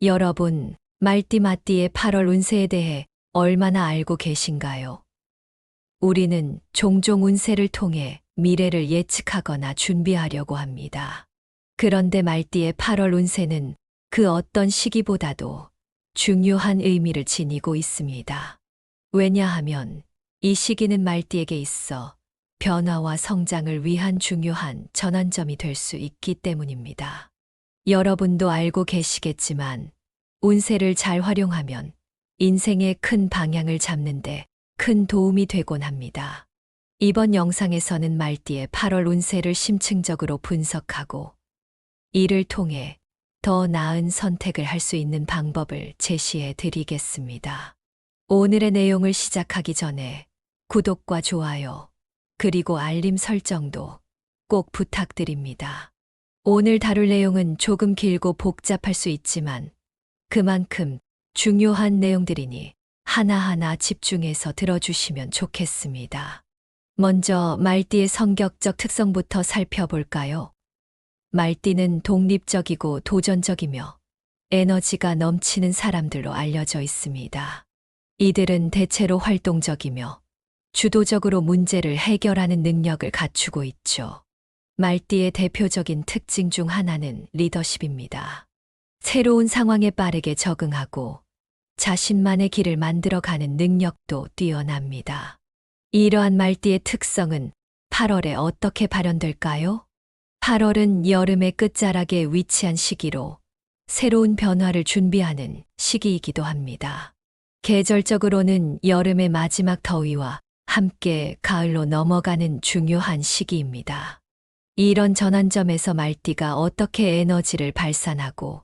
여러분, 말띠마띠의 8월 운세에 대해 얼마나 알고 계신가요? 우리는 종종 운세를 통해 미래를 예측하거나 준비하려고 합니다. 그런데 말띠의 8월 운세는 그 어떤 시기보다도 중요한 의미를 지니고 있습니다. 왜냐하면 이 시기는 말띠에게 있어 변화와 성장을 위한 중요한 전환점이 될 수 있기 때문입니다. 여러분도 알고 계시겠지만 운세를 잘 활용하면 인생의 큰 방향을 잡는데 큰 도움이 되곤 합니다. 이번 영상에서는 말띠의 8월 운세를 심층적으로 분석하고 이를 통해 더 나은 선택을 할 수 있는 방법을 제시해 드리겠습니다. 오늘의 내용을 시작하기 전에 구독과 좋아요, 그리고 알림 설정도 꼭 부탁드립니다. 오늘 다룰 내용은 조금 길고 복잡할 수 있지만 그만큼 중요한 내용들이니 하나하나 집중해서 들어주시면 좋겠습니다. 먼저 말띠의 성격적 특성부터 살펴볼까요? 말띠는 독립적이고 도전적이며 에너지가 넘치는 사람들로 알려져 있습니다. 이들은 대체로 활동적이며 주도적으로 문제를 해결하는 능력을 갖추고 있죠. 말띠의 대표적인 특징 중 하나는 리더십입니다. 새로운 상황에 빠르게 적응하고 자신만의 길을 만들어가는 능력도 뛰어납니다. 이러한 말띠의 특성은 8월에 어떻게 발현될까요? 8월은 여름의 끝자락에 위치한 시기로 새로운 변화를 준비하는 시기이기도 합니다. 계절적으로는 여름의 마지막 더위와 함께 가을로 넘어가는 중요한 시기입니다. 이런 전환점에서 말띠가 어떻게 에너지를 발산하고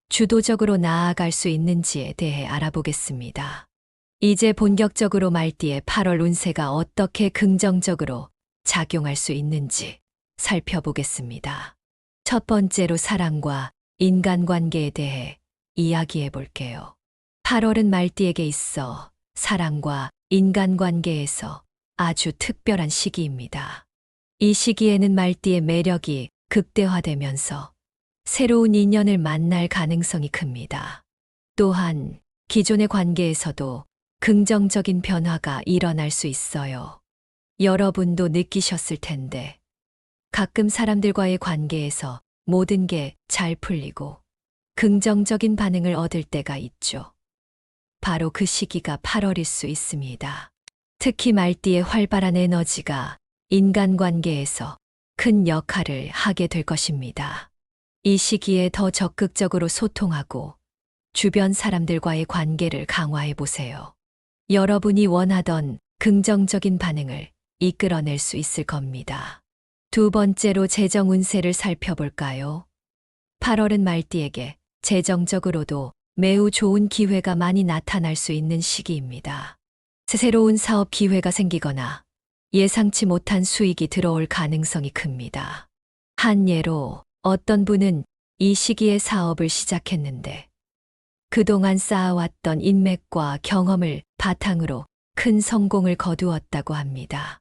주도적으로 나아갈 수 있는지에 대해 알아보겠습니다. 이제 본격적으로 말띠의 8월 운세가 어떻게 긍정적으로 작용할 수 있는지 살펴보겠습니다. 첫 번째로 사랑과 인간관계에 대해 이야기해 볼게요. 8월은 말띠에게 있어 사랑과 인간관계에서 아주 특별한 시기입니다. 이 시기에는 말띠의 매력이 극대화되면서 새로운 인연을 만날 가능성이 큽니다. 또한 기존의 관계에서도 긍정적인 변화가 일어날 수 있어요. 여러분도 느끼셨을 텐데 가끔 사람들과의 관계에서 모든 게 잘 풀리고 긍정적인 반응을 얻을 때가 있죠. 바로 그 시기가 8월일 수 있습니다. 특히 말띠의 활발한 에너지가 인간관계에서 큰 역할을 하게 될 것입니다. 이 시기에 더 적극적으로 소통하고 주변 사람들과의 관계를 강화해 보세요. 여러분이 원하던 긍정적인 반응을 이끌어낼 수 있을 겁니다. 두 번째로 재정 운세를 살펴볼까요? 8월은 말띠에게 재정적으로도 매우 좋은 기회가 많이 나타날 수 있는 시기입니다. 새로운 사업 기회가 생기거나 예상치 못한 수익이 들어올 가능성이 큽니다. 한 예로 어떤 분은 이 시기에 사업을 시작했는데 그동안 쌓아왔던 인맥과 경험을 바탕으로 큰 성공을 거두었다고 합니다.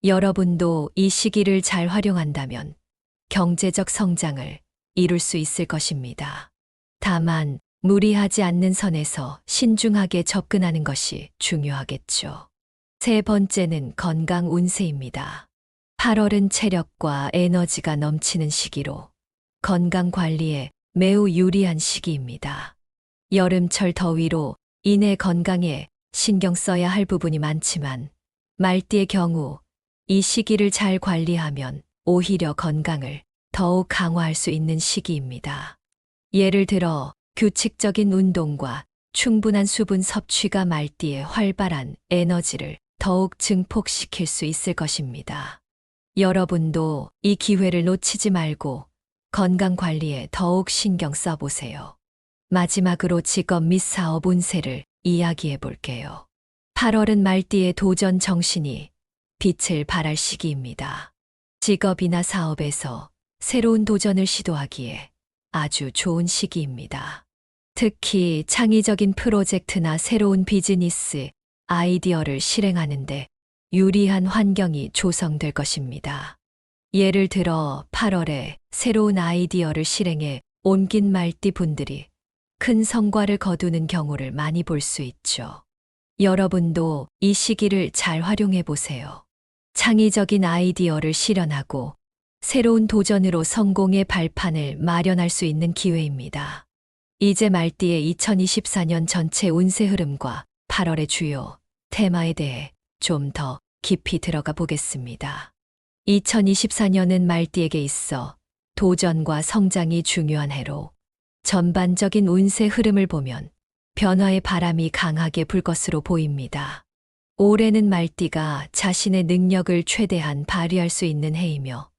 여러분도 이 시기를 잘 활용한다면 경제적 성장을 이룰 수 있을 것입니다. 다만 무리하지 않는 선에서 신중하게 접근하는 것이 중요하겠죠. 세 번째는 건강 운세입니다. 8월은 체력과 에너지가 넘치는 시기로 건강 관리에 매우 유리한 시기입니다. 여름철 더위로 인해 건강에 신경 써야 할 부분이 많지만 말띠의 경우 이 시기를 잘 관리하면 오히려 건강을 더욱 강화할 수 있는 시기입니다. 예를 들어 규칙적인 운동과 충분한 수분 섭취가 말띠의 활발한 에너지를 더욱 증폭시킬 수 있을 것입니다. 여러분도 이 기회를 놓치지 말고 건강 관리에 더욱 신경 써보세요. 마지막으로 직업 및 사업 운세를 이야기해 볼게요. 8월은 말띠의 도전 정신이 빛을 발할 시기입니다. 직업이나 사업에서 새로운 도전을 시도하기에 아주 좋은 시기입니다. 특히 창의적인 프로젝트나 새로운 비즈니스 아이디어를 실행하는데 유리한 환경이 조성될 것입니다. 예를 들어 8월에 새로운 아이디어를 실행해 옮긴 말띠 분들이 큰 성과를 거두는 경우를 많이 볼 수 있죠. 여러분도 이 시기를 잘 활용해 보세요. 창의적인 아이디어를 실현하고 새로운 도전으로 성공의 발판을 마련할 수 있는 기회입니다. 이제 말띠의 2024년 전체 운세 흐름과 8월의 주요 테마에 대해 좀 더 깊이 들어가 보겠습니다. 2024년은 말띠에게 있어 도전과 성장이 중요한 해로 전반적인 운세 흐름을 보면 변화의 바람이 강하게 불 것으로 보입니다. 올해는 말띠가 자신의 능력을 최대한 발휘할 수 있는 해이며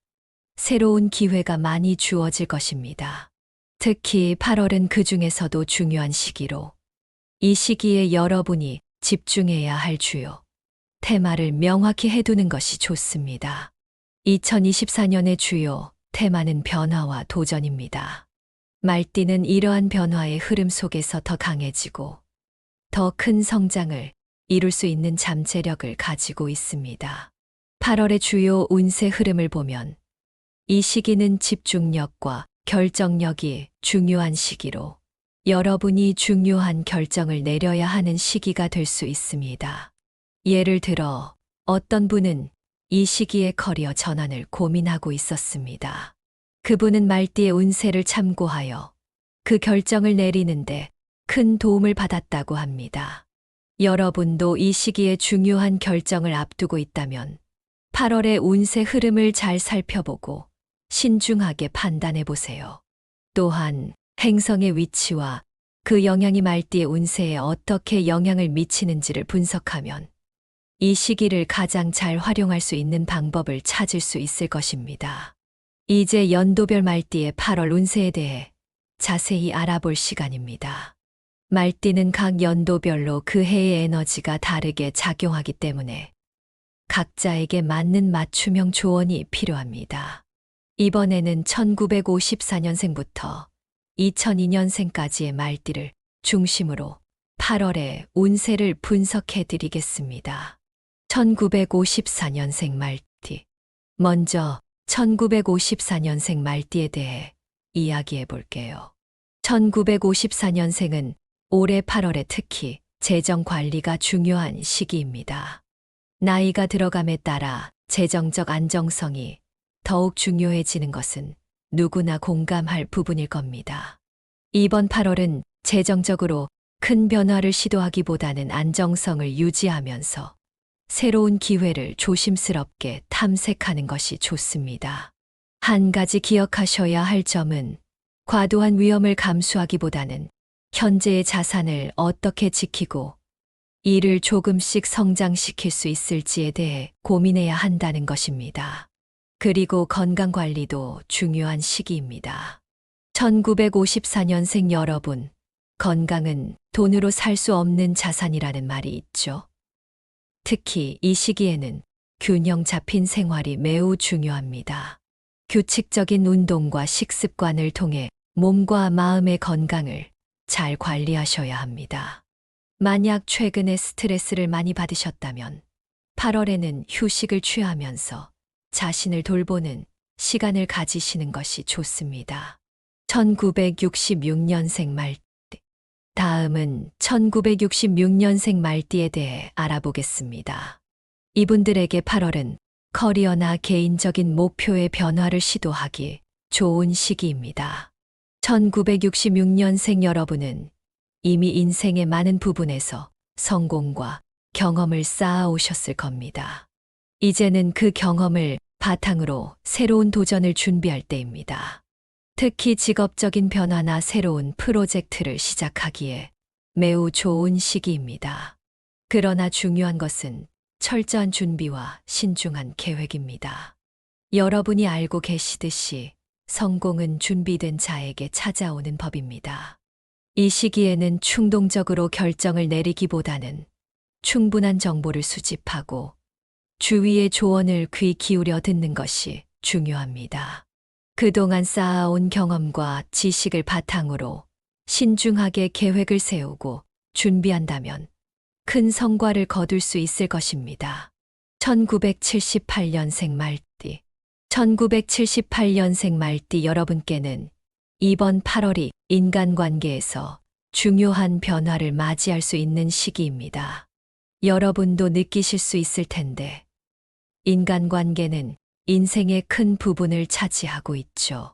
새로운 기회가 많이 주어질 것입니다. 특히 8월은 그 중에서도 중요한 시기로 이 시기에 여러분이 집중해야 할 주요 테마를 명확히 해두는 것이 좋습니다. 2024년의 주요 테마는 변화와 도전입니다. 말띠는 이러한 변화의 흐름 속에서 더 강해지고 더 큰 성장을 이룰 수 있는 잠재력을 가지고 있습니다. 8월의 주요 운세 흐름을 보면 이 시기는 집중력과 결정력이 중요한 시기로 여러분이 중요한 결정을 내려야 하는 시기가 될 수 있습니다. 예를 들어 어떤 분은 이 시기에 커리어 전환을 고민하고 있었습니다. 그분은 말띠의 운세를 참고하여 그 결정을 내리는데 큰 도움을 받았다고 합니다. 여러분도 이 시기에 중요한 결정을 앞두고 있다면 8월의 운세 흐름을 잘 살펴보고 신중하게 판단해 보세요. 또한 행성의 위치와 그 영향이 말띠의 운세에 어떻게 영향을 미치는지를 분석하면 이 시기를 가장 잘 활용할 수 있는 방법을 찾을 수 있을 것입니다. 이제 연도별 말띠의 8월 운세에 대해 자세히 알아볼 시간입니다. 말띠는 각 연도별로 그 해의 에너지가 다르게 작용하기 때문에 각자에게 맞는 맞춤형 조언이 필요합니다. 이번에는 1954년생부터 2002년생까지의 말띠를 중심으로 8월의 운세를 분석해 드리겠습니다. 1954년생 말띠. 먼저 1954년생 말띠에 대해 이야기해 볼게요. 1954년생은 올해 8월에 특히 재정 관리가 중요한 시기입니다. 나이가 들어감에 따라 재정적 안정성이 더욱 중요해지는 것은 누구나 공감할 부분일 겁니다. 이번 8월은 재정적으로 큰 변화를 시도하기보다는 안정성을 유지하면서 새로운 기회를 조심스럽게 탐색하는 것이 좋습니다. 한 가지 기억하셔야 할 점은 과도한 위험을 감수하기보다는 현재의 자산을 어떻게 지키고 이를 조금씩 성장시킬 수 있을지에 대해 고민해야 한다는 것입니다. 그리고 건강 관리도 중요한 시기입니다. 1954년생 여러분, 건강은 돈으로 살 수 없는 자산이라는 말이 있죠. 특히 이 시기에는 균형 잡힌 생활이 매우 중요합니다. 규칙적인 운동과 식습관을 통해 몸과 마음의 건강을 잘 관리하셔야 합니다. 만약 최근에 스트레스를 많이 받으셨다면 8월에는 휴식을 취하면서 자신을 돌보는 시간을 가지시는 것이 좋습니다. 1966년생 말띠. 다음은 1966년생 말띠에 대해 알아보겠습니다. 이분들에게 8월은 커리어나 개인적인 목표의 변화를 시도하기 좋은 시기입니다. 1966년생 여러분은 이미 인생의 많은 부분에서 성공과 경험을 쌓아오셨을 겁니다. 이제는 그 경험을 바탕으로 새로운 도전을 준비할 때입니다. 특히 직업적인 변화나 새로운 프로젝트를 시작하기에 매우 좋은 시기입니다. 그러나 중요한 것은 철저한 준비와 신중한 계획입니다. 여러분이 알고 계시듯이 성공은 준비된 자에게 찾아오는 법입니다. 이 시기에는 충동적으로 결정을 내리기보다는 충분한 정보를 수집하고 주위의 조언을 귀 기울여 듣는 것이 중요합니다. 그동안 쌓아온 경험과 지식을 바탕으로 신중하게 계획을 세우고 준비한다면 큰 성과를 거둘 수 있을 것입니다. 1978년생 말띠. 1978년생 말띠 여러분께는 이번 8월이 인간관계에서 중요한 변화를 맞이할 수 있는 시기입니다. 여러분도 느끼실 수 있을 텐데, 인간관계는 인생의 큰 부분을 차지하고 있죠.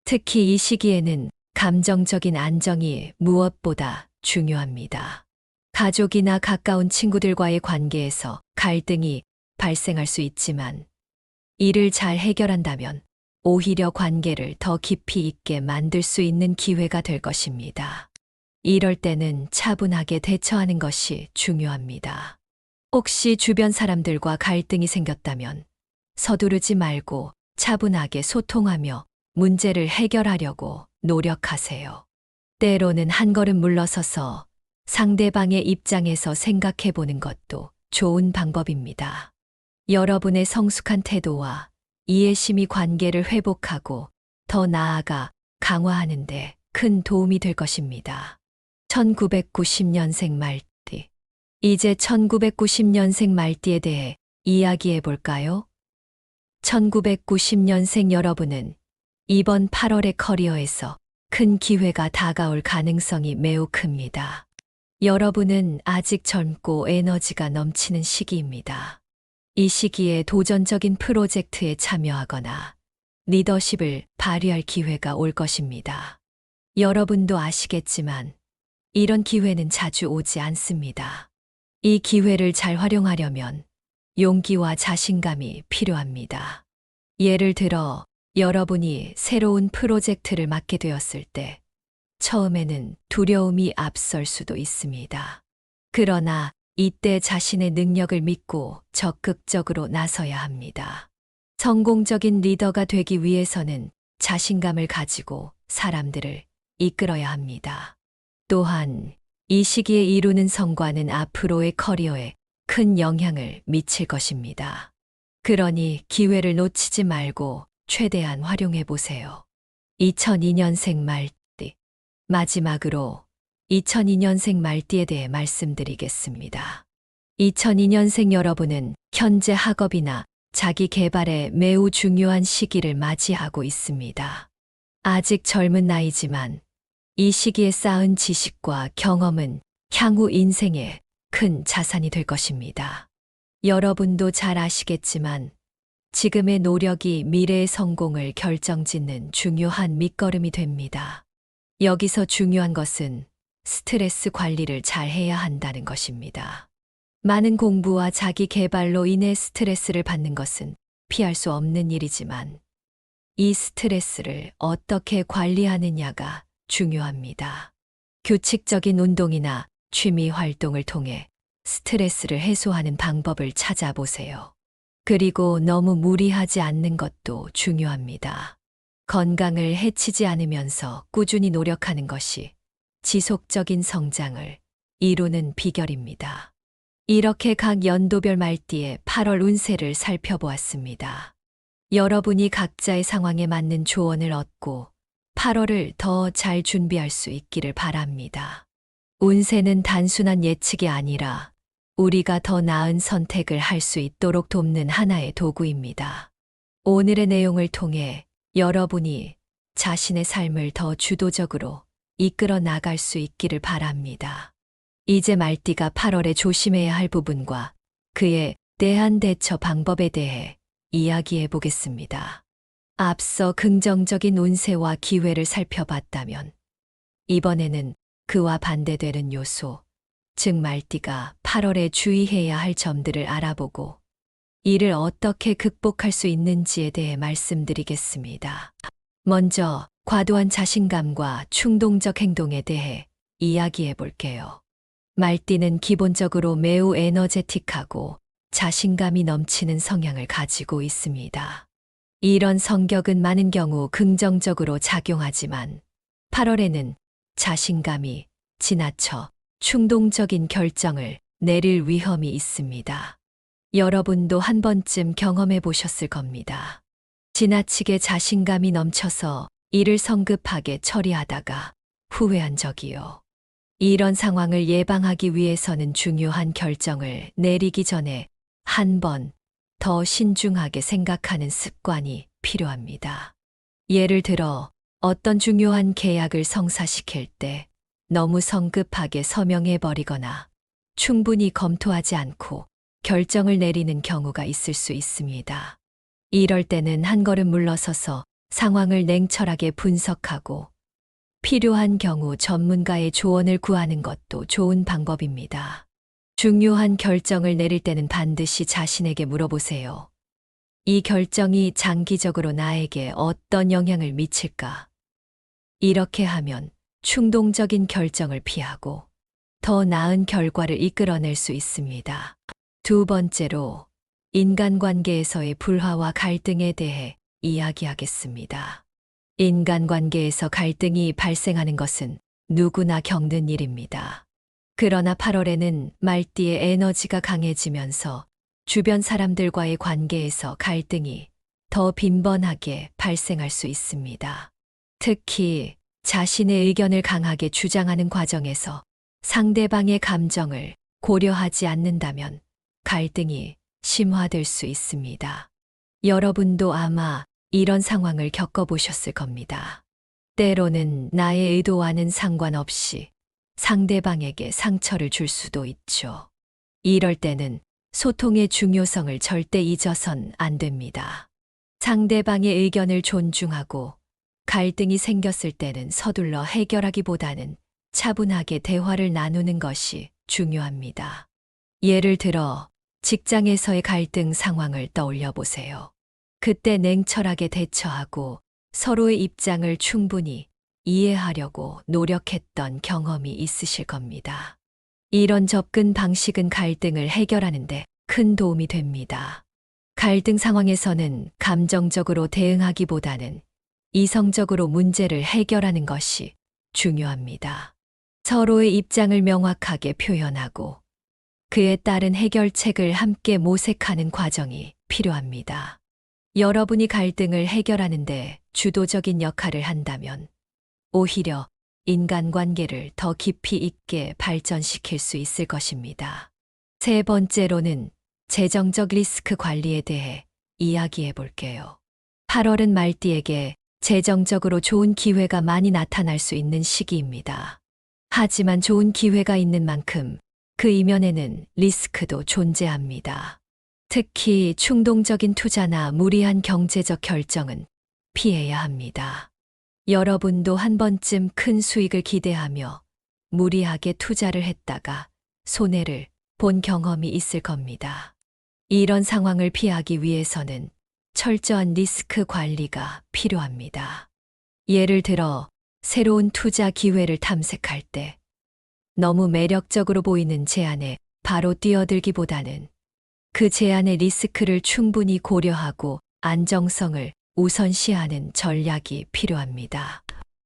특히 이 시기에는 감정적인 안정이 무엇보다 중요합니다. 가족이나 가까운 친구들과의 관계에서 갈등이 발생할 수 있지만, 이를 잘 해결한다면 오히려 관계를 더 깊이 있게 만들 수 있는 기회가 될 것입니다. 이럴 때는 차분하게 대처하는 것이 중요합니다. 혹시 주변 사람들과 갈등이 생겼다면 서두르지 말고 차분하게 소통하며 문제를 해결하려고 노력하세요. 때로는 한 걸음 물러서서 상대방의 입장에서 생각해 보는 것도 좋은 방법입니다. 여러분의 성숙한 태도와 이해심이 관계를 회복하고 더 나아가 강화하는 데 큰 도움이 될 것입니다. 1990년생 말띠. 이제 1990년생 말띠에 대해 이야기해 볼까요? 1990년생 여러분은 이번 8월의 커리어에서 큰 기회가 다가올 가능성이 매우 큽니다. 여러분은 아직 젊고 에너지가 넘치는 시기입니다. 이 시기에 도전적인 프로젝트에 참여하거나 리더십을 발휘할 기회가 올 것입니다. 여러분도 아시겠지만 이런 기회는 자주 오지 않습니다. 이 기회를 잘 활용하려면 용기와 자신감이 필요합니다. 예를 들어 여러분이 새로운 프로젝트를 맡게 되었을 때 처음에는 두려움이 앞설 수도 있습니다. 그러나 이때 자신의 능력을 믿고 적극적으로 나서야 합니다. 성공적인 리더가 되기 위해서는 자신감을 가지고 사람들을 이끌어야 합니다. 또한 이 시기에 이루는 성과는 앞으로의 커리어에 큰 영향을 미칠 것입니다. 그러니 기회를 놓치지 말고 최대한 활용해 보세요. 2002년생 말띠. 마지막으로 2002년생 말띠에 대해 말씀드리겠습니다. 2002년생 여러분은 현재 학업이나 자기 개발에 매우 중요한 시기를 맞이하고 있습니다. 아직 젊은 나이지만 이 시기에 쌓은 지식과 경험은 향후 인생에 큰 자산이 될 것입니다. 여러분도 잘 아시겠지만 지금의 노력이 미래의 성공을 결정짓는 중요한 밑거름이 됩니다. 여기서 중요한 것은 스트레스 관리를 잘 해야 한다는 것입니다. 많은 공부와 자기 개발로 인해 스트레스를 받는 것은 피할 수 없는 일이지만 이 스트레스를 어떻게 관리하느냐가 중요합니다. 규칙적인 운동이나 취미 활동을 통해 스트레스를 해소하는 방법을 찾아보세요. 그리고 너무 무리하지 않는 것도 중요합니다. 건강을 해치지 않으면서 꾸준히 노력하는 것이 지속적인 성장을 이루는 비결입니다. 이렇게 각 연도별 말띠의 8월 운세를 살펴보았습니다. 여러분이 각자의 상황에 맞는 조언을 얻고 8월을 더 잘 준비할 수 있기를 바랍니다. 운세는 단순한 예측이 아니라 우리가 더 나은 선택을 할 수 있도록 돕는 하나의 도구입니다. 오늘의 내용을 통해 여러분이 자신의 삶을 더 주도적으로 이끌어 나갈 수 있기를 바랍니다. 이제 말띠가 8월에 조심해야 할 부분과 그에 대한 대처 방법에 대해 이야기해 보겠습니다. 앞서 긍정적인 운세와 기회를 살펴봤다면 이번에는 그와 반대되는 요소, 즉 말띠가 8월에 주의해야 할 점들을 알아보고 이를 어떻게 극복할 수 있는지에 대해 말씀드리겠습니다. 먼저 과도한 자신감과 충동적 행동에 대해 이야기해 볼게요. 말띠는 기본적으로 매우 에너제틱하고 자신감이 넘치는 성향을 가지고 있습니다. 이런 성격은 많은 경우 긍정적으로 작용하지만 8월에는 자신감이 지나쳐 충동적인 결정을 내릴 위험이 있습니다. 여러분도 한 번쯤 경험해 보셨을 겁니다. 지나치게 자신감이 넘쳐서 일을 성급하게 처리하다가 후회한 적이요. 이런 상황을 예방하기 위해서는 중요한 결정을 내리기 전에 한 번 더 신중하게 생각하는 습관이 필요합니다. 예를 들어 어떤 중요한 계약을 성사시킬 때 너무 성급하게 서명해버리거나 충분히 검토하지 않고 결정을 내리는 경우가 있을 수 있습니다. 이럴 때는 한 걸음 물러서서 상황을 냉철하게 분석하고 필요한 경우 전문가의 조언을 구하는 것도 좋은 방법입니다. 중요한 결정을 내릴 때는 반드시 자신에게 물어보세요. 이 결정이 장기적으로 나에게 어떤 영향을 미칠까? 이렇게 하면 충동적인 결정을 피하고 더 나은 결과를 이끌어낼 수 있습니다. 두 번째로 인간관계에서의 불화와 갈등에 대해 이야기하겠습니다. 인간관계에서 갈등이 발생하는 것은 누구나 겪는 일입니다. 그러나 8월에는 말띠의 에너지가 강해지면서 주변 사람들과의 관계에서 갈등이 더 빈번하게 발생할 수 있습니다. 특히 자신의 의견을 강하게 주장하는 과정에서 상대방의 감정을 고려하지 않는다면 갈등이 심화될 수 있습니다. 여러분도 아마 이런 상황을 겪어보셨을 겁니다. 때로는 나의 의도와는 상관없이 상대방에게 상처를 줄 수도 있죠. 이럴 때는 소통의 중요성을 절대 잊어선 안 됩니다. 상대방의 의견을 존중하고 갈등이 생겼을 때는 서둘러 해결하기보다는 차분하게 대화를 나누는 것이 중요합니다. 예를 들어 직장에서의 갈등 상황을 떠올려 보세요. 그때 냉철하게 대처하고 서로의 입장을 충분히 이해하려고 노력했던 경험이 있으실 겁니다. 이런 접근 방식은 갈등을 해결하는 데 큰 도움이 됩니다. 갈등 상황에서는 감정적으로 대응하기보다는 이성적으로 문제를 해결하는 것이 중요합니다. 서로의 입장을 명확하게 표현하고 그에 따른 해결책을 함께 모색하는 과정이 필요합니다. 여러분이 갈등을 해결하는데 주도적인 역할을 한다면 오히려 인간관계를 더 깊이 있게 발전시킬 수 있을 것입니다. 세 번째로는 재정적 리스크 관리에 대해 이야기해 볼게요. 8월은 말띠에게 재정적으로 좋은 기회가 많이 나타날 수 있는 시기입니다. 하지만 좋은 기회가 있는 만큼 그 이면에는 리스크도 존재합니다. 특히 충동적인 투자나 무리한 경제적 결정은 피해야 합니다. 여러분도 한 번쯤 큰 수익을 기대하며 무리하게 투자를 했다가 손해를 본 경험이 있을 겁니다. 이런 상황을 피하기 위해서는 철저한 리스크 관리가 필요합니다. 예를 들어 새로운 투자 기회를 탐색할 때 너무 매력적으로 보이는 제안에 바로 뛰어들기보다는 그 제안의 리스크를 충분히 고려하고 안정성을 우선시하는 전략이 필요합니다.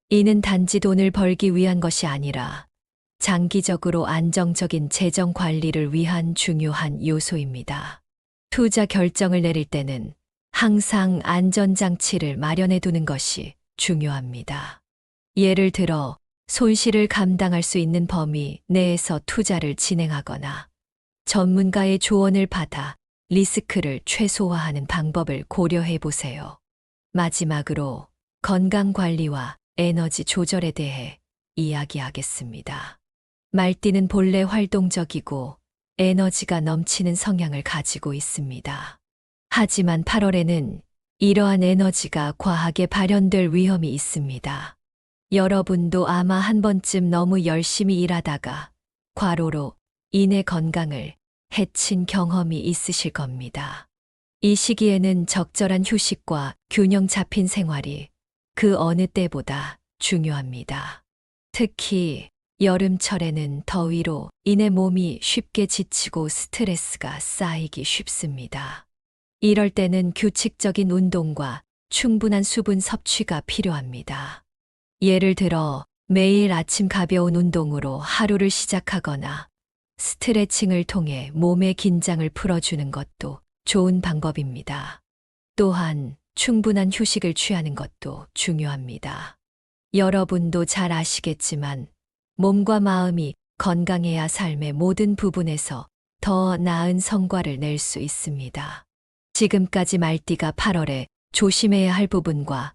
이는 단지 돈을 벌기 위한 것이 아니라 장기적으로 안정적인 재정 관리를 위한 중요한 요소입니다. 투자 결정을 내릴 때는 항상 안전장치를 마련해 두는 것이 중요합니다. 예를 들어 손실을 감당할 수 있는 범위 내에서 투자를 진행하거나 전문가의 조언을 받아 리스크를 최소화하는 방법을 고려해 보세요. 마지막으로 건강 관리와 에너지 조절에 대해 이야기하겠습니다. 말띠는 본래 활동적이고 에너지가 넘치는 성향을 가지고 있습니다. 하지만 8월에는 이러한 에너지가 과하게 발현될 위험이 있습니다. 여러분도 아마 한 번쯤 너무 열심히 일하다가 과로로 인해 건강을 해친 경험이 있으실 겁니다. 이 시기에는 적절한 휴식과 균형 잡힌 생활이 그 어느 때보다 중요합니다. 특히 여름철에는 더위로 인해 몸이 쉽게 지치고 스트레스가 쌓이기 쉽습니다. 이럴 때는 규칙적인 운동과 충분한 수분 섭취가 필요합니다. 예를 들어 매일 아침 가벼운 운동으로 하루를 시작하거나 스트레칭을 통해 몸의 긴장을 풀어주는 것도 좋은 방법입니다. 또한 충분한 휴식을 취하는 것도 중요합니다. 여러분도 잘 아시겠지만 몸과 마음이 건강해야 삶의 모든 부분에서 더 나은 성과를 낼 수 있습니다. 지금까지 말띠가 8월에 조심해야 할 부분과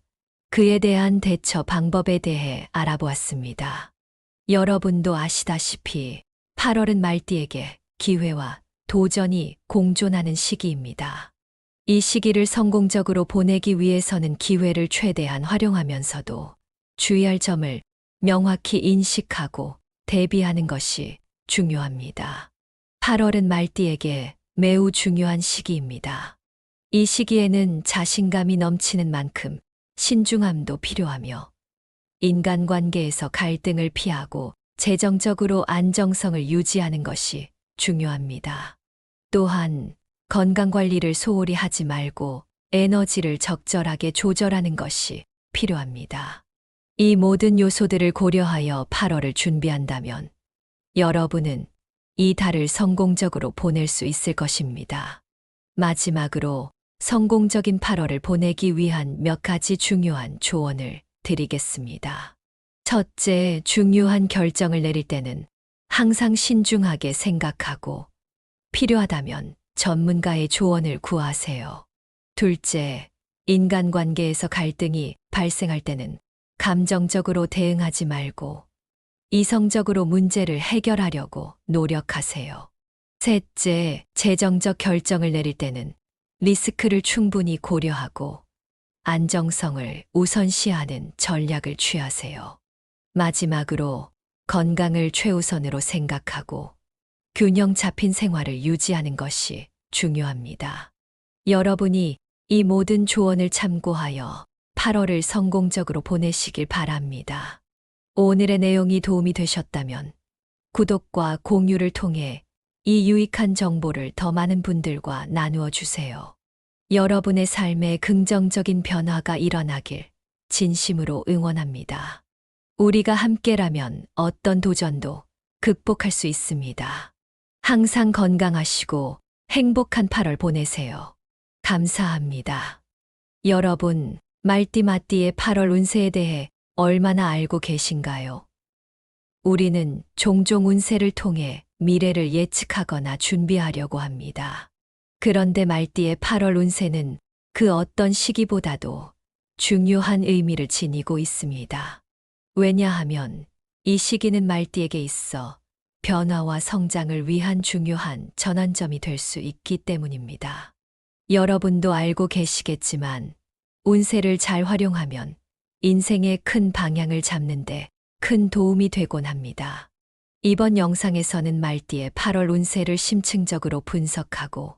그에 대한 대처 방법에 대해 알아보았습니다. 여러분도 아시다시피 8월은 말띠에게 기회와 도전이 공존하는 시기입니다. 이 시기를 성공적으로 보내기 위해서는 기회를 최대한 활용하면서도 주의할 점을 명확히 인식하고 대비하는 것이 중요합니다. 8월은 말띠에게 매우 중요한 시기입니다. 이 시기에는 자신감이 넘치는 만큼 신중함도 필요하며 인간관계에서 갈등을 피하고 재정적으로 안정성을 유지하는 것이 중요합니다. 또한 건강관리를 소홀히 하지 말고 에너지를 적절하게 조절하는 것이 필요합니다. 이 모든 요소들을 고려하여 8월을 준비한다면 여러분은 이 달을 성공적으로 보낼 수 있을 것입니다. 마지막으로 성공적인 8월을 보내기 위한 몇 가지 중요한 조언을 드리겠습니다. 첫째, 중요한 결정을 내릴 때는 항상 신중하게 생각하고 필요하다면 전문가의 조언을 구하세요. 둘째, 인간관계에서 갈등이 발생할 때는 감정적으로 대응하지 말고 이성적으로 문제를 해결하려고 노력하세요. 셋째, 재정적 결정을 내릴 때는 리스크를 충분히 고려하고 안정성을 우선시하는 전략을 취하세요. 마지막으로 건강을 최우선으로 생각하고 균형 잡힌 생활을 유지하는 것이 중요합니다. 여러분이 이 모든 조언을 참고하여 8월을 성공적으로 보내시길 바랍니다. 오늘의 내용이 도움이 되셨다면 구독과 공유를 통해 이 유익한 정보를 더 많은 분들과 나누어 주세요. 여러분의 삶에 긍정적인 변화가 일어나길 진심으로 응원합니다. 우리가 함께라면 어떤 도전도 극복할 수 있습니다. 항상 건강하시고 행복한 8월 보내세요. 감사합니다. 여러분, 말띠마띠의 8월 운세에 대해 얼마나 알고 계신가요? 우리는 종종 운세를 통해 미래를 예측하거나 준비하려고 합니다. 그런데 말띠의 8월 운세는 그 어떤 시기보다도 중요한 의미를 지니고 있습니다. 왜냐하면 이 시기는 말띠에게 있어 변화와 성장을 위한 중요한 전환점이 될 수 있기 때문입니다. 여러분도 알고 계시겠지만 운세를 잘 활용하면 인생의 큰 방향을 잡는데 큰 도움이 되곤 합니다. 이번 영상에서는 말띠의 8월 운세를 심층적으로 분석하고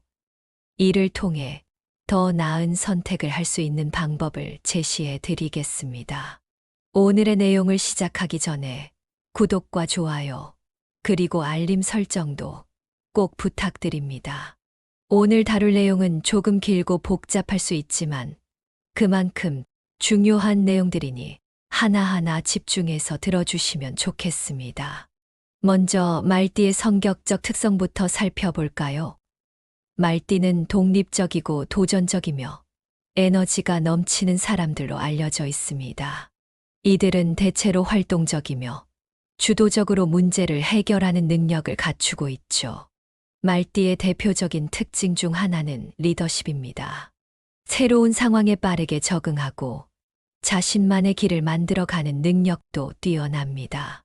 이를 통해 더 나은 선택을 할 수 있는 방법을 제시해 드리겠습니다. 오늘의 내용을 시작하기 전에 구독과 좋아요, 그리고 알림 설정도 꼭 부탁드립니다. 오늘 다룰 내용은 조금 길고 복잡할 수 있지만 그만큼 중요한 내용들이니 하나하나 집중해서 들어주시면 좋겠습니다. 먼저 말띠의 성격적 특성부터 살펴볼까요? 말띠는 독립적이고 도전적이며 에너지가 넘치는 사람들로 알려져 있습니다. 이들은 대체로 활동적이며 주도적으로 문제를 해결하는 능력을 갖추고 있죠. 말띠의 대표적인 특징 중 하나는 리더십입니다. 새로운 상황에 빠르게 적응하고 자신만의 길을 만들어가는 능력도 뛰어납니다.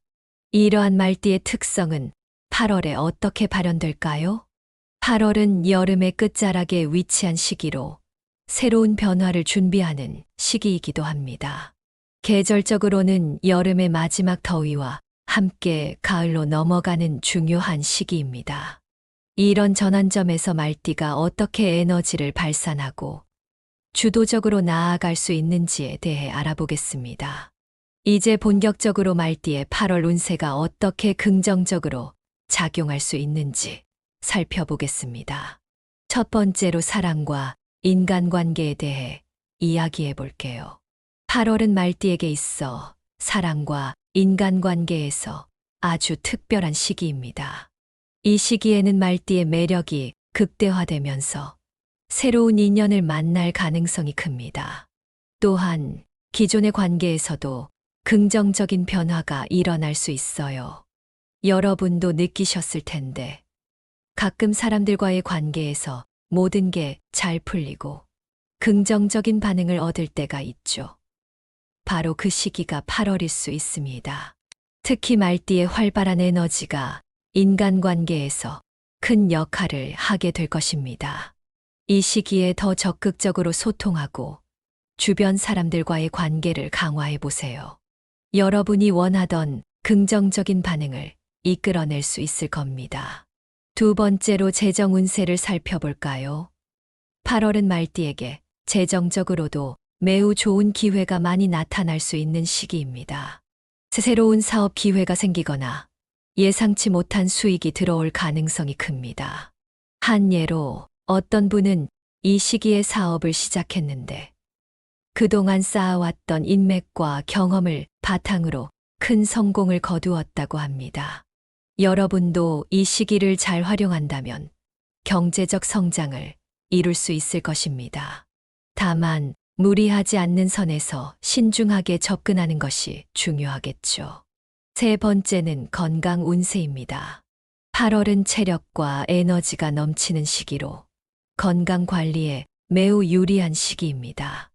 이러한 말띠의 특성은 8월에 어떻게 발현될까요? 8월은 여름의 끝자락에 위치한 시기로 새로운 변화를 준비하는 시기이기도 합니다. 계절적으로는 여름의 마지막 더위와 함께 가을로 넘어가는 중요한 시기입니다. 이런 전환점에서 말띠가 어떻게 에너지를 발산하고 주도적으로 나아갈 수 있는지에 대해 알아보겠습니다. 이제 본격적으로 말띠의 8월 운세가 어떻게 긍정적으로 작용할 수 있는지 살펴보겠습니다. 첫 번째로 사랑과 인간관계에 대해 이야기해 볼게요. 8월은 말띠에게 있어 사랑과 인간관계에서 아주 특별한 시기입니다. 이 시기에는 말띠의 매력이 극대화되면서 새로운 인연을 만날 가능성이 큽니다. 또한 기존의 관계에서도 긍정적인 변화가 일어날 수 있어요. 여러분도 느끼셨을 텐데 가끔 사람들과의 관계에서 모든 게 잘 풀리고 긍정적인 반응을 얻을 때가 있죠. 바로 그 시기가 8월일 수 있습니다. 특히 말띠의 활발한 에너지가 인간관계에서 큰 역할을 하게 될 것입니다. 이 시기에 더 적극적으로 소통하고 주변 사람들과의 관계를 강화해 보세요. 여러분이 원하던 긍정적인 반응을 이끌어낼 수 있을 겁니다. 두 번째로 재정 운세를 살펴볼까요? 8월은 말띠에게 재정적으로도 매우 좋은 기회가 많이 나타날 수 있는 시기입니다. 새로운 사업 기회가 생기거나 예상치 못한 수익이 들어올 가능성이 큽니다. 한 예로 어떤 분은 이 시기에 사업을 시작했는데 그동안 쌓아왔던 인맥과 경험을 바탕으로 큰 성공을 거두었다고 합니다. 여러분도 이 시기를 잘 활용한다면 경제적 성장을 이룰 수 있을 것입니다. 다만 무리하지 않는 선에서 신중하게 접근하는 것이 중요하겠죠. 세 번째는 건강 운세입니다. 8월은 체력과 에너지가 넘치는 시기로 건강 관리에 매우 유리한 시기입니다.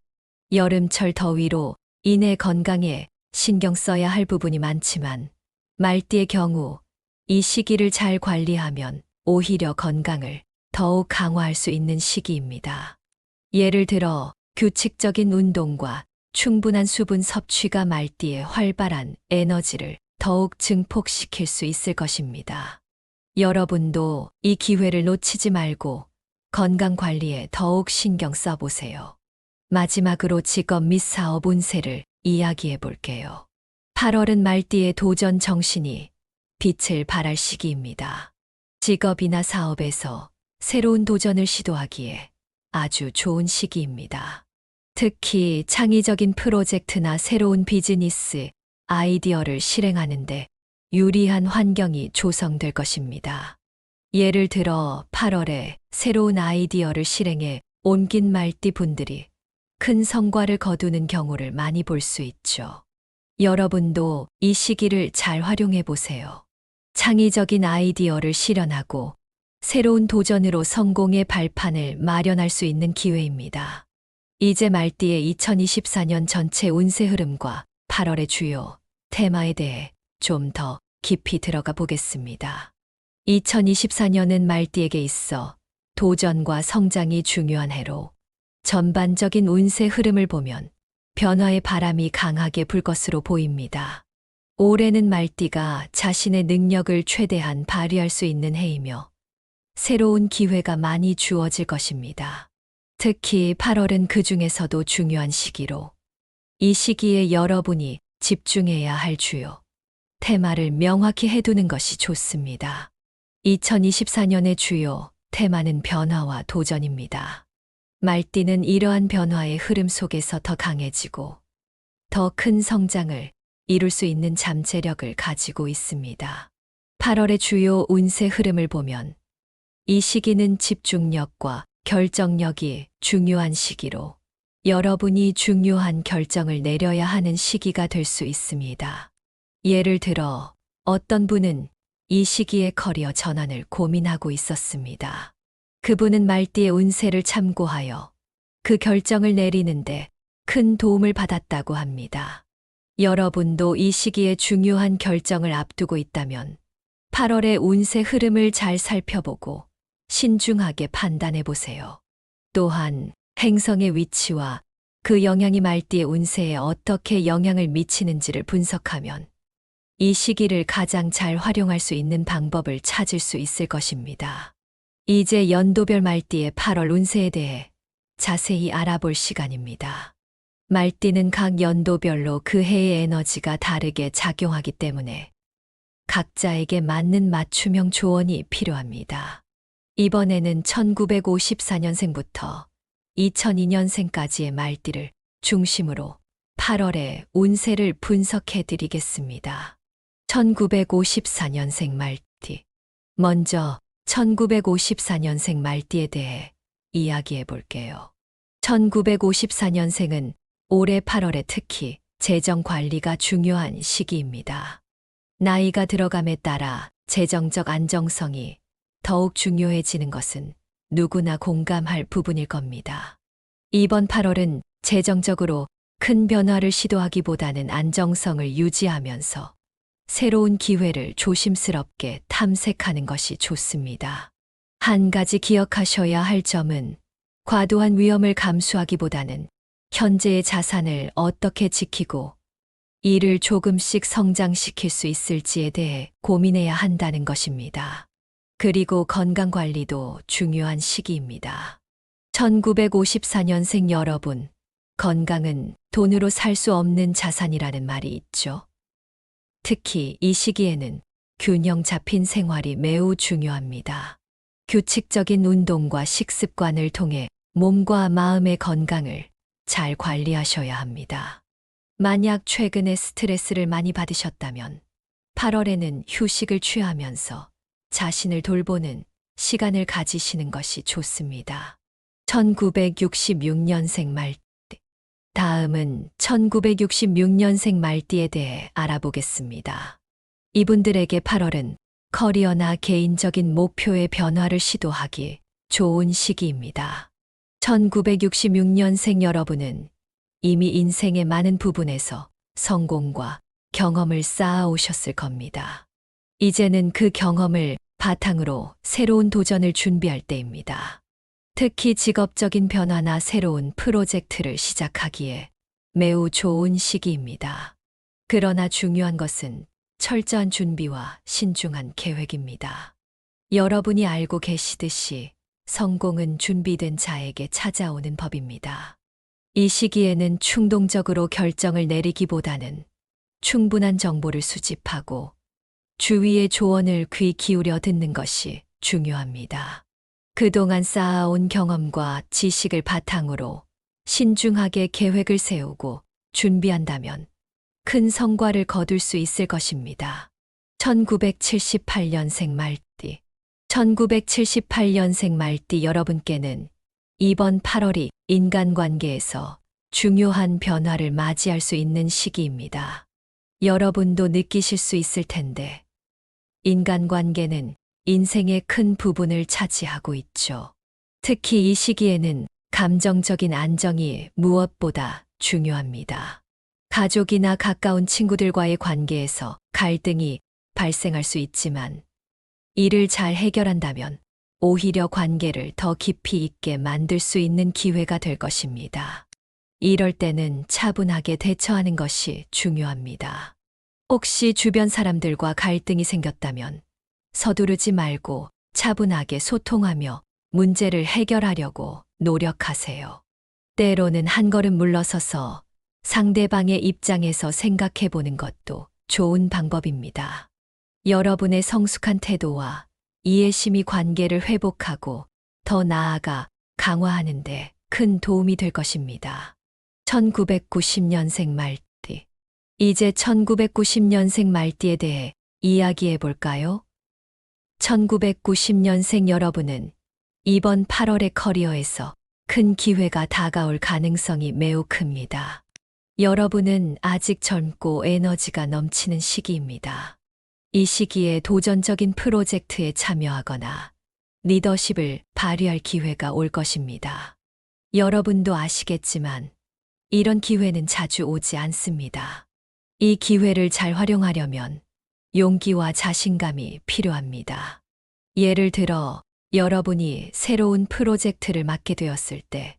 여름철 더위로 인해 건강에 신경 써야 할 부분이 많지만 말띠의 경우 이 시기를 잘 관리하면 오히려 건강을 더욱 강화할 수 있는 시기입니다. 예를 들어 규칙적인 운동과 충분한 수분 섭취가 말띠의 활발한 에너지를 더욱 증폭시킬 수 있을 것입니다. 여러분도 이 기회를 놓치지 말고 건강 관리에 더욱 신경 써보세요. 마지막으로 직업 및 사업 운세를 이야기해 볼게요. 8월은 말띠의 도전 정신이 빛을 발할 시기입니다. 직업이나 사업에서 새로운 도전을 시도하기에 아주 좋은 시기입니다. 특히 창의적인 프로젝트나 새로운 비즈니스 아이디어를 실행하는데 유리한 환경이 조성될 것입니다. 예를 들어 8월에 새로운 아이디어를 실행해 옮긴 말띠 분들이 큰 성과를 거두는 경우를 많이 볼 수 있죠. 여러분도 이 시기를 잘 활용해 보세요. 창의적인 아이디어를 실현하고 새로운 도전으로 성공의 발판을 마련할 수 있는 기회입니다. 이제 말띠의 2024년 전체 운세 흐름과 8월의 주요 테마에 대해 좀 더 깊이 들어가 보겠습니다. 2024년은 말띠에게 있어 도전과 성장이 중요한 해로 전반적인 운세 흐름을 보면 변화의 바람이 강하게 불 것으로 보입니다. 올해는 말띠가 자신의 능력을 최대한 발휘할 수 있는 해이며 새로운 기회가 많이 주어질 것입니다. 특히 8월은 그 중에서도 중요한 시기로 이 시기에 여러분이 집중해야 할 주요 테마를 명확히 해두는 것이 좋습니다. 2024년의 주요 테마는 변화와 도전입니다. 말띠는 이러한 변화의 흐름 속에서 더 강해지고 더 큰 성장을 이룰 수 있는 잠재력을 가지고 있습니다. 8월의 주요 운세 흐름을 보면 이 시기는 집중력과 결정력이 중요한 시기로 여러분이 중요한 결정을 내려야 하는 시기가 될 수 있습니다. 예를 들어 어떤 분은 이 시기에 커리어 전환을 고민하고 있었습니다. 그분은 말띠의 운세를 참고하여 그 결정을 내리는데 큰 도움을 받았다고 합니다. 여러분도 이 시기에 중요한 결정을 앞두고 있다면 8월의 운세 흐름을 잘 살펴보고 신중하게 판단해 보세요. 또한 행성의 위치와 그 영향이 말띠의 운세에 어떻게 영향을 미치는지를 분석하면 이 시기를 가장 잘 활용할 수 있는 방법을 찾을 수 있을 것입니다. 이제 연도별 말띠의 8월 운세에 대해 자세히 알아볼 시간입니다. 말띠는 각 연도별로 그 해의 에너지가 다르게 작용하기 때문에 각자에게 맞는 맞춤형 조언이 필요합니다. 이번에는 1954년생부터 2002년생까지의 말띠를 중심으로 8월의 운세를 분석해 드리겠습니다. 1954년생 말띠. 먼저 1954년생 말띠에 대해 이야기해 볼게요. 1954년생은 올해 8월에 특히 재정 관리가 중요한 시기입니다. 나이가 들어감에 따라 재정적 안정성이 더욱 중요해지는 것은 누구나 공감할 부분일 겁니다. 이번 8월은 재정적으로 큰 변화를 시도하기보다는 안정성을 유지하면서 새로운 기회를 조심스럽게 탐색하는 것이 좋습니다. 한 가지 기억하셔야 할 점은 과도한 위험을 감수하기보다는 현재의 자산을 어떻게 지키고 이를 조금씩 성장시킬 수 있을지에 대해 고민해야 한다는 것입니다. 그리고 건강 관리도 중요한 시기입니다. 1954년생 여러분, 건강은 돈으로 살 수 없는 자산이라는 말이 있죠. 특히 이 시기에는 균형 잡힌 생활이 매우 중요합니다. 규칙적인 운동과 식습관을 통해 몸과 마음의 건강을 잘 관리하셔야 합니다. 만약 최근에 스트레스를 많이 받으셨다면 8월에는 휴식을 취하면서 자신을 돌보는 시간을 가지시는 것이 좋습니다. 1966년생 말띠. 다음은 1966년생 말띠에 대해 알아보겠습니다. 이분들에게 8월은 커리어나 개인적인 목표의 변화를 시도하기 좋은 시기입니다. 1966년생 여러분은 이미 인생의 많은 부분에서 성공과 경험을 쌓아 오셨을 겁니다. 이제는 그 경험을 바탕으로 새로운 도전을 준비할 때입니다. 특히 직업적인 변화나 새로운 프로젝트를 시작하기에 매우 좋은 시기입니다. 그러나 중요한 것은 철저한 준비와 신중한 계획입니다. 여러분이 알고 계시듯이 성공은 준비된 자에게 찾아오는 법입니다. 이 시기에는 충동적으로 결정을 내리기보다는 충분한 정보를 수집하고 주위의 조언을 귀 기울여 듣는 것이 중요합니다. 그동안 쌓아온 경험과 지식을 바탕으로 신중하게 계획을 세우고 준비한다면 큰 성과를 거둘 수 있을 것입니다. 1978년생 말띠. 1978년생 말띠 여러분께는 이번 8월이 인간관계에서 중요한 변화를 맞이할 수 있는 시기입니다. 여러분도 느끼실 수 있을 텐데, 인간관계는 인생의 큰 부분을 차지하고 있죠. 특히 이 시기에는 감정적인 안정이 무엇보다 중요합니다. 가족이나 가까운 친구들과의 관계에서 갈등이 발생할 수 있지만 이를 잘 해결한다면 오히려 관계를 더 깊이 있게 만들 수 있는 기회가 될 것입니다. 이럴 때는 차분하게 대처하는 것이 중요합니다. 혹시 주변 사람들과 갈등이 생겼다면 서두르지 말고 차분하게 소통하며 문제를 해결하려고 노력하세요. 때로는 한 걸음 물러서서 상대방의 입장에서 생각해 보는 것도 좋은 방법입니다. 여러분의 성숙한 태도와 이해심이 관계를 회복하고 더 나아가 강화하는 데 큰 도움이 될 것입니다. 1990년생 말띠. 이제 1990년생 말띠에 대해 이야기해 볼까요? 1990년생 여러분은 이번 8월의 커리어에서 큰 기회가 다가올 가능성이 매우 큽니다. 여러분은 아직 젊고 에너지가 넘치는 시기입니다. 이 시기에 도전적인 프로젝트에 참여하거나 리더십을 발휘할 기회가 올 것입니다. 여러분도 아시겠지만 이런 기회는 자주 오지 않습니다. 이 기회를 잘 활용하려면 용기와 자신감이 필요합니다. 예를 들어 여러분이 새로운 프로젝트를 맡게 되었을 때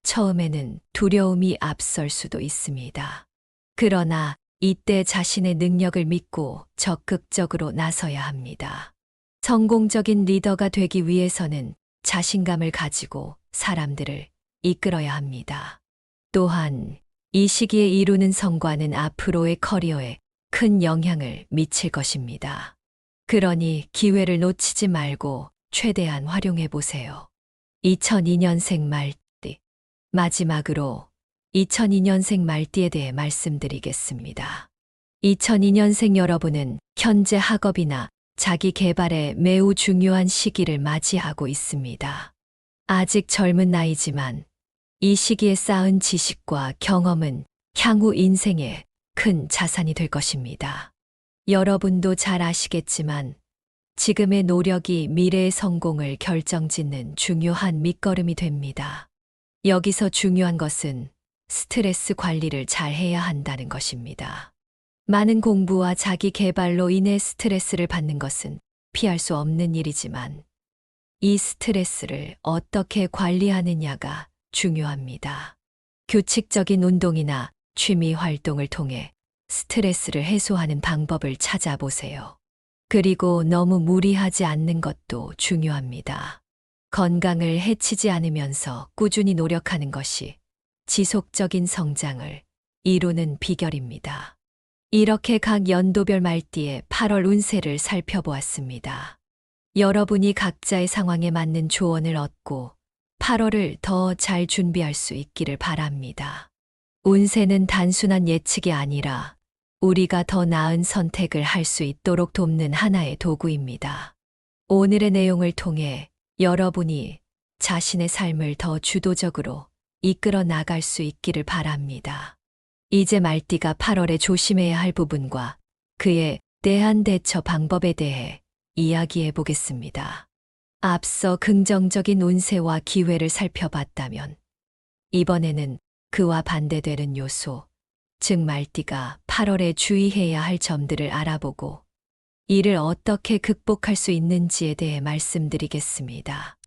처음에는 두려움이 앞설 수도 있습니다. 그러나 이때 자신의 능력을 믿고 적극적으로 나서야 합니다. 성공적인 리더가 되기 위해서는 자신감을 가지고 사람들을 이끌어야 합니다. 또한 이 시기에 이루는 성과는 앞으로의 커리어에 큰 영향을 미칠 것입니다. 그러니 기회를 놓치지 말고 최대한 활용해 보세요. 2002년생 말띠. 마지막으로 2002년생 말띠에 대해 말씀드리겠습니다. 2002년생 여러분은 현재 학업이나 자기 개발에 매우 중요한 시기를 맞이하고 있습니다. 아직 젊은 나이지만 이 시기에 쌓은 지식과 경험은 향후 인생에 큰 자산이 될 것입니다. 여러분도 잘 아시겠지만 지금의 노력이 미래의 성공을 결정짓는 중요한 밑거름이 됩니다. 여기서 중요한 것은 스트레스 관리를 잘 해야 한다는 것입니다. 많은 공부와 자기 개발로 인해 스트레스를 받는 것은 피할 수 없는 일이지만 이 스트레스를 어떻게 관리하느냐가 중요합니다. 규칙적인 운동이나 취미 활동을 통해 스트레스를 해소하는 방법을 찾아보세요. 그리고 너무 무리하지 않는 것도 중요합니다. 건강을 해치지 않으면서 꾸준히 노력하는 것이 지속적인 성장을 이루는 비결입니다. 이렇게 각 연도별 말띠의 8월 운세를 살펴보았습니다. 여러분이 각자의 상황에 맞는 조언을 얻고 8월을 더 잘 준비할 수 있기를 바랍니다. 운세는 단순한 예측이 아니라 우리가 더 나은 선택을 할 수 있도록 돕는 하나의 도구입니다. 오늘의 내용을 통해 여러분이 자신의 삶을 더 주도적으로 이끌어 나갈 수 있기를 바랍니다. 이제 말띠가 8월에 조심해야 할 부분과 그에 대한 대처 방법에 대해 이야기해 보겠습니다. 앞서 긍정적인 운세와 기회를 살펴봤다면 이번에는 그와 반대되는 요소, 즉 말띠가 8월에 주의해야 할 점들을 알아보고 이를 어떻게 극복할 수 있는지에 대해 말씀드리겠습니다.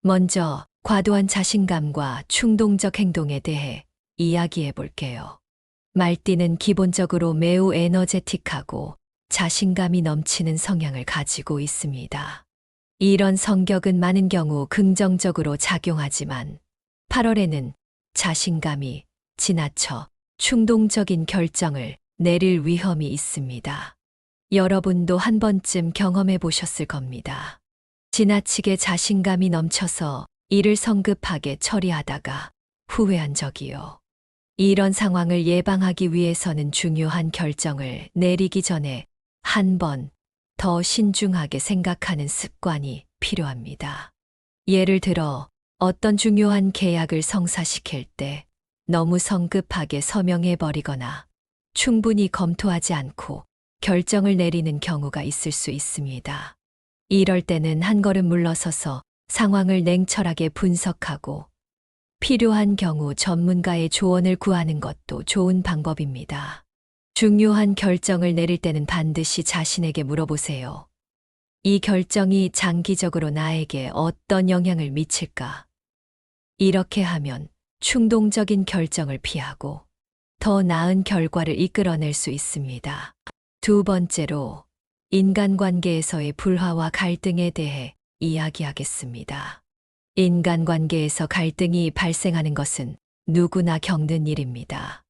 먼저 과도한 자신감과 충동적 행동에 대해 이야기해 볼게요. 말띠는 기본적으로 매우 에너제틱하고 자신감이 넘치는 성향을 가지고 있습니다. 이런 성격은 많은 경우 긍정적으로 작용하지만 8월에는 자신감이 지나쳐 충동적인 결정을 내릴 위험이 있습니다. 여러분도 한 번쯤 경험해 보셨을 겁니다. 지나치게 자신감이 넘쳐서 일을 성급하게 처리하다가 후회한 적이요. 이런 상황을 예방하기 위해서는 중요한 결정을 내리기 전에 한 번 더 신중하게 생각하는 습관이 필요합니다. 예를 들어 어떤 중요한 계약을 성사시킬 때 너무 성급하게 서명해버리거나 충분히 검토하지 않고 결정을 내리는 경우가 있을 수 있습니다. 이럴 때는 한 걸음 물러서서 상황을 냉철하게 분석하고 필요한 경우 전문가의 조언을 구하는 것도 좋은 방법입니다. 중요한 결정을 내릴 때는 반드시 자신에게 물어보세요. 이 결정이 장기적으로 나에게 어떤 영향을 미칠까? 이렇게 하면 충동적인 결정을 피하고 더 나은 결과를 이끌어낼 수 있습니다. 두 번째로 인간관계에서의 불화와 갈등에 대해 이야기하겠습니다. 인간관계에서 갈등이 발생하는 것은 누구나 겪는 일입니다.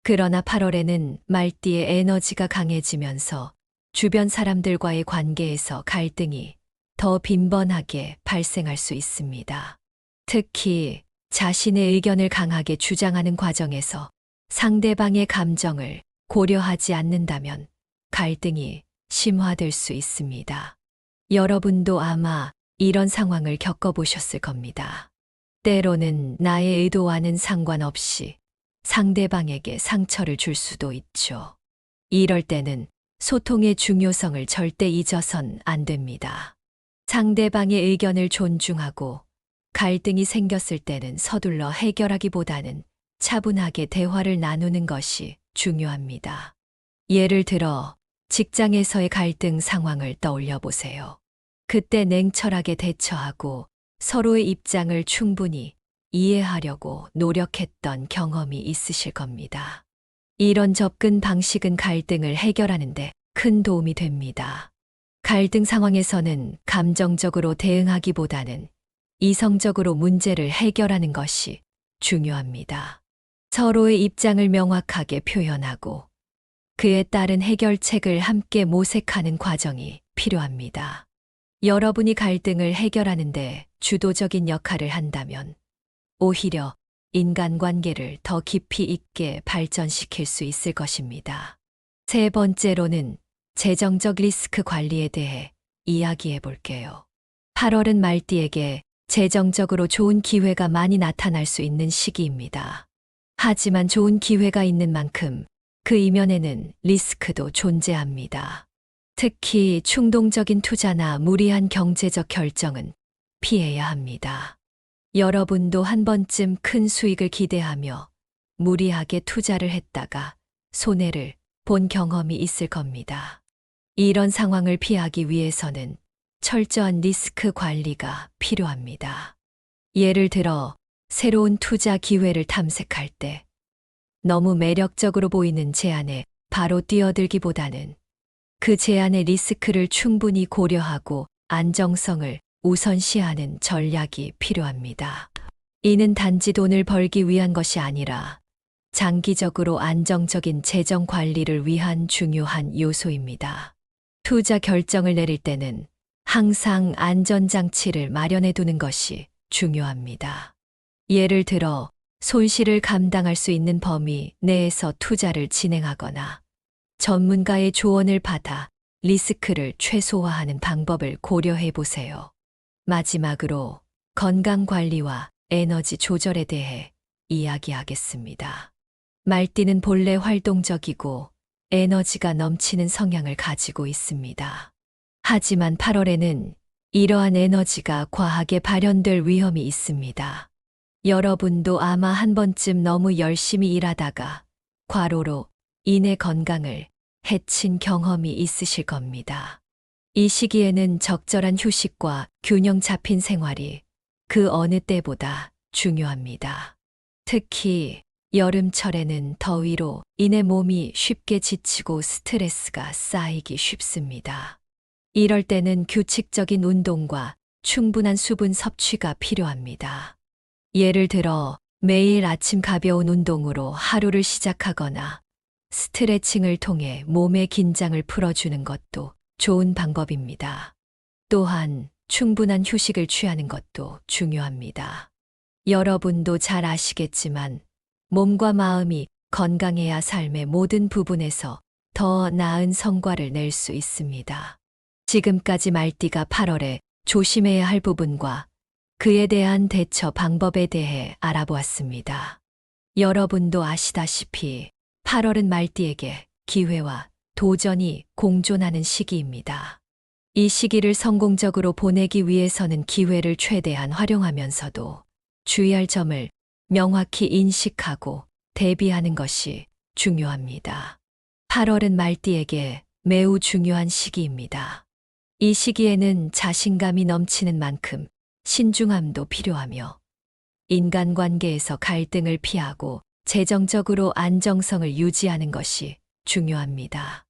그러나 8월에는 말띠의 에너지가 강해지면서 주변 사람들과의 관계에서 갈등이 더 빈번하게 발생할 수 있습니다. 특히 자신의 의견을 강하게 주장하는 과정에서 상대방의 감정을 고려하지 않는다면 갈등이 심화될 수 있습니다. 여러분도 아마 이런 상황을 겪어보셨을 겁니다. 때로는 나의 의도와는 상관없이 상대방에게 상처를 줄 수도 있죠. 이럴 때는 소통의 중요성을 절대 잊어선 안 됩니다. 상대방의 의견을 존중하고 갈등이 생겼을 때는 서둘러 해결하기보다는 차분하게 대화를 나누는 것이 중요합니다. 예를 들어 직장에서의 갈등 상황을 떠올려 보세요. 그때 냉철하게 대처하고 서로의 입장을 충분히 이해하려고 노력했던 경험이 있으실 겁니다. 이런 접근 방식은 갈등을 해결하는데 큰 도움이 됩니다. 갈등 상황에서는 감정적으로 대응하기보다는 이성적으로 문제를 해결하는 것이 중요합니다. 서로의 입장을 명확하게 표현하고 그에 따른 해결책을 함께 모색하는 과정이 필요합니다. 여러분이 갈등을 해결하는데 주도적인 역할을 한다면 오히려 인간관계를 더 깊이 있게 발전시킬 수 있을 것입니다. 세 번째로는 재정적 리스크 관리에 대해 이야기해 볼게요. 8월은 말띠에게 재정적으로 좋은 기회가 많이 나타날 수 있는 시기입니다. 하지만 좋은 기회가 있는 만큼 그 이면에는 리스크도 존재합니다. 특히 충동적인 투자나 무리한 경제적 결정은 피해야 합니다. 여러분도 한 번쯤 큰 수익을 기대하며 무리하게 투자를 했다가 손해를 본 경험이 있을 겁니다. 이런 상황을 피하기 위해서는 철저한 리스크 관리가 필요합니다. 예를 들어, 새로운 투자 기회를 탐색할 때 너무 매력적으로 보이는 제안에 바로 뛰어들기보다는 그 제안의 리스크를 충분히 고려하고 안정성을 우선시하는 전략이 필요합니다. 이는 단지 돈을 벌기 위한 것이 아니라 장기적으로 안정적인 재정 관리를 위한 중요한 요소입니다. 투자 결정을 내릴 때는 항상 안전장치를 마련해 두는 것이 중요합니다. 예를 들어, 손실을 감당할 수 있는 범위 내에서 투자를 진행하거나 전문가의 조언을 받아 리스크를 최소화하는 방법을 고려해 보세요. 마지막으로 건강 관리와 에너지 조절에 대해 이야기하겠습니다. 말띠는 본래 활동적이고 에너지가 넘치는 성향을 가지고 있습니다. 하지만 8월에는 이러한 에너지가 과하게 발현될 위험이 있습니다. 여러분도 아마 한 번쯤 너무 열심히 일하다가 과로로 인해 건강을 해친 경험이 있으실 겁니다. 이 시기에는 적절한 휴식과 균형 잡힌 생활이 그 어느 때보다 중요합니다. 특히 여름철에는 더위로 인해 몸이 쉽게 지치고 스트레스가 쌓이기 쉽습니다. 이럴 때는 규칙적인 운동과 충분한 수분 섭취가 필요합니다. 예를 들어 매일 아침 가벼운 운동으로 하루를 시작하거나 스트레칭을 통해 몸의 긴장을 풀어주는 것도 좋은 방법입니다. 또한 충분한 휴식을 취하는 것도 중요합니다. 여러분도 잘 아시겠지만 몸과 마음이 건강해야 삶의 모든 부분에서 더 나은 성과를 낼 수 있습니다. 지금까지 말띠가 8월에 조심해야 할 부분과 그에 대한 대처 방법에 대해 알아보았습니다. 여러분도 아시다시피 8월은 말띠에게 기회와 도전이 공존하는 시기입니다. 이 시기를 성공적으로 보내기 위해서는 기회를 최대한 활용하면서도 주의할 점을 명확히 인식하고 대비하는 것이 중요합니다. 8월은 말띠에게 매우 중요한 시기입니다. 이 시기에는 자신감이 넘치는 만큼 신중함도 필요하며 인간관계에서 갈등을 피하고 재정적으로 안정성을 유지하는 것이 중요합니다.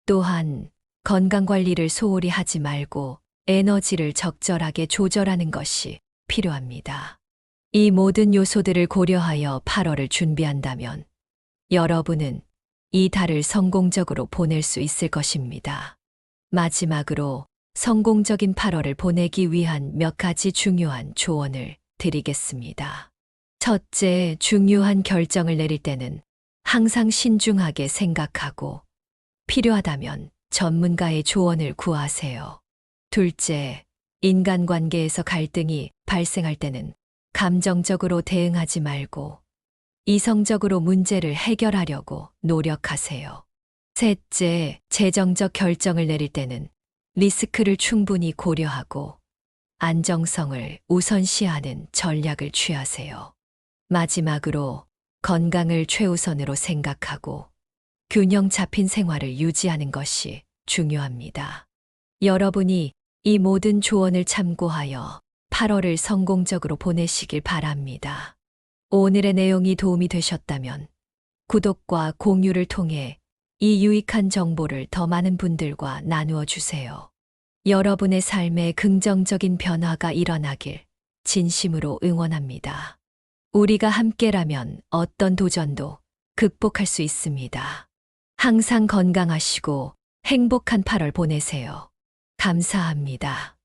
또한 건강관리를 소홀히 하지 말고 에너지를 적절하게 조절하는 것이 필요합니다. 이 모든 요소들을 고려하여 8월을 준비한다면 여러분은 이 달을 성공적으로 보낼 수 있을 것입니다. 마지막으로 성공적인 8월을 보내기 위한 몇 가지 중요한 조언을 드리겠습니다. 첫째, 중요한 결정을 내릴 때는 항상 신중하게 생각하고 필요하다면 전문가의 조언을 구하세요. 둘째, 인간관계에서 갈등이 발생할 때는 감정적으로 대응하지 말고 이성적으로 문제를 해결하려고 노력하세요. 셋째, 재정적 결정을 내릴 때는 리스크를 충분히 고려하고 안정성을 우선시하는 전략을 취하세요. 마지막으로 건강을 최우선으로 생각하고 균형 잡힌 생활을 유지하는 것이 중요합니다. 여러분이 이 모든 조언을 참고하여 8월을 성공적으로 보내시길 바랍니다. 오늘의 내용이 도움이 되셨다면 구독과 공유를 통해 이 유익한 정보를 더 많은 분들과 나누어 주세요. 여러분의 삶에 긍정적인 변화가 일어나길 진심으로 응원합니다. 우리가 함께라면 어떤 도전도 극복할 수 있습니다. 항상 건강하시고 행복한 8월 보내세요. 감사합니다.